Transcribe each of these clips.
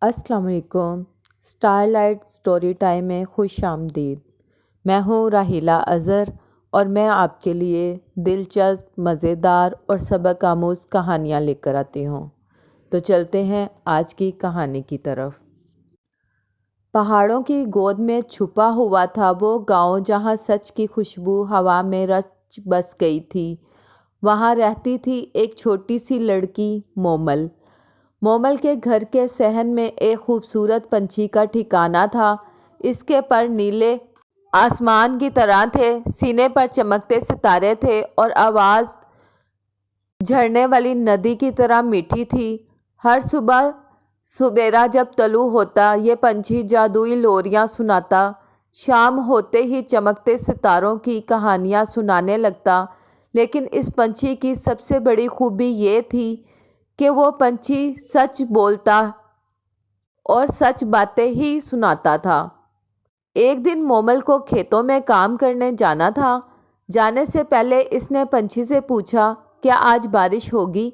السلام علیکم۔ Star light story time میں خوش آمدید۔ میں ہوں راحیلہ اظہر اور میں آپ کے لیے دلچسپ، مزیدار اور سبق آموز کہانیاں لے کر آتی ہوں۔ تو چلتے ہیں آج کی کہانی کی طرف۔ پہاڑوں کی گود میں چھپا ہوا تھا وہ گاؤں جہاں سچ کی خوشبو ہوا میں رچ بس گئی تھی۔ وہاں رہتی تھی ایک چھوٹی سی لڑکی مومل۔ مومل کے گھر کے صحن میں ایک خوبصورت پنچھی کا ٹھکانہ تھا۔ اس کے پر نیلے آسمان کی طرح تھے، سینے پر چمکتے ستارے تھے اور آواز جھرنے والی ندی کی طرح میٹھی تھی۔ ہر صبح سبیرا جب طلوع ہوتا یہ پنچھی جادوئی لوریاں سناتا، شام ہوتے ہی چمکتے ستاروں کی کہانیاں سنانے لگتا۔ لیکن اس پنچھی کی سب سے بڑی خوبی یہ تھی کہ وہ پنچھی سچ بولتا اور سچ باتیں ہی سناتا تھا۔ ایک دن مومل کو کھیتوں میں کام کرنے جانا تھا۔ جانے سے پہلے اس نے پنچھی سے پوچھا، کیا آج بارش ہوگی؟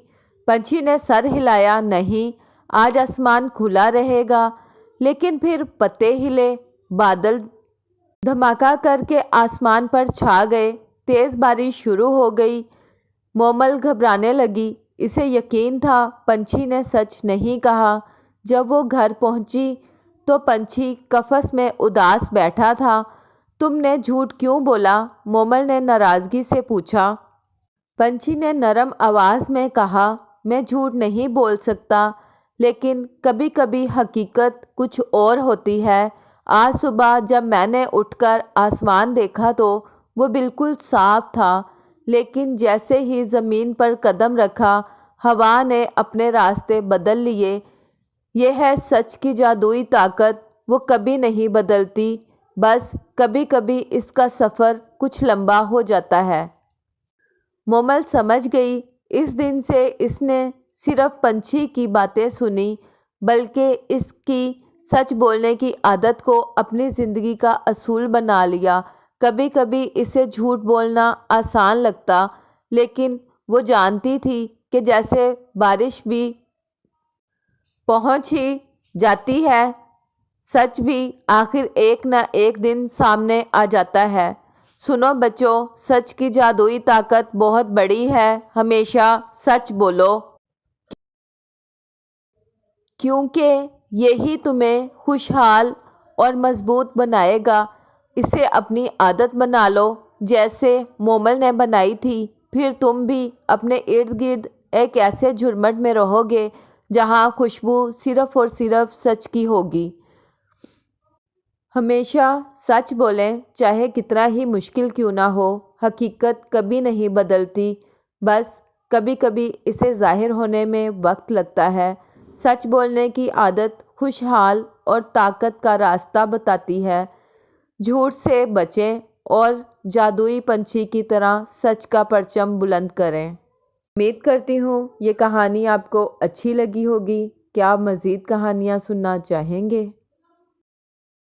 پنچھی نے سر ہلایا، نہیں، آج آسمان کھلا رہے گا۔ لیکن پھر پتے ہلے، بادل دھماکہ کر کے آسمان پر چھا گئے، تیز بارش شروع ہو گئی۔ مومل گھبرانے لگی۔ اسے یقین تھا پنچھی نے سچ نہیں کہا۔ جب وہ گھر پہنچی تو پنچھی قفس میں اداس بیٹھا تھا۔ تم نے جھوٹ کیوں بولا؟ مومل نے ناراضگی سے پوچھا۔ پنچھی نے نرم آواز میں کہا، میں جھوٹ نہیں بول سکتا، لیکن کبھی کبھی حقیقت کچھ اور ہوتی ہے۔ آج صبح جب میں نے اٹھ کر آسمان دیکھا تو وہ بالکل صاف تھا، لیکن جیسے ہی زمین پر قدم رکھا ہوا نے اپنے راستے بدل لیے۔ یہ ہے سچ کی جادوئی طاقت، وہ کبھی نہیں بدلتی، بس کبھی کبھی اس کا سفر کچھ لمبا ہو جاتا ہے۔ مومل سمجھ گئی۔ اس دن سے اس نے صرف پنچھی کی باتیں سنی، بلکہ اس کی سچ بولنے کی عادت کو اپنی زندگی کا اصول بنا لیا۔ کبھی کبھی اسے جھوٹ بولنا آسان لگتا، لیکن وہ جانتی تھی کہ جیسے بارش بھی پہنچ ہی جاتی ہے، سچ بھی آخر ایک نہ ایک دن سامنے آ جاتا ہے۔ سنو بچوں، سچ کی جادوئی طاقت بہت بڑی ہے۔ ہمیشہ سچ بولو، کیونکہ یہی تمہیں خوشحال اور مضبوط بنائے گا۔ اسے اپنی عادت بنا لو، جیسے مومل نے بنائی تھی، پھر تم بھی اپنے ارد گرد ایک ایسے جھرمٹ میں رہو گے جہاں خوشبو صرف اور صرف سچ کی ہوگی۔ ہمیشہ سچ بولیں، چاہے کتنا ہی مشکل کیوں نہ ہو۔ حقیقت کبھی نہیں بدلتی، بس کبھی کبھی اسے ظاہر ہونے میں وقت لگتا ہے۔ سچ بولنے کی عادت خوشحال اور طاقت کا راستہ بتاتی ہے۔ جھوٹ سے بچیں اور جادوئی پنچھی کی طرح سچ کا پرچم بلند کریں۔ امید کرتی ہوں یہ کہانی آپ کو اچھی لگی ہوگی۔ کیا آپ مزید کہانیاں سننا چاہیں گے؟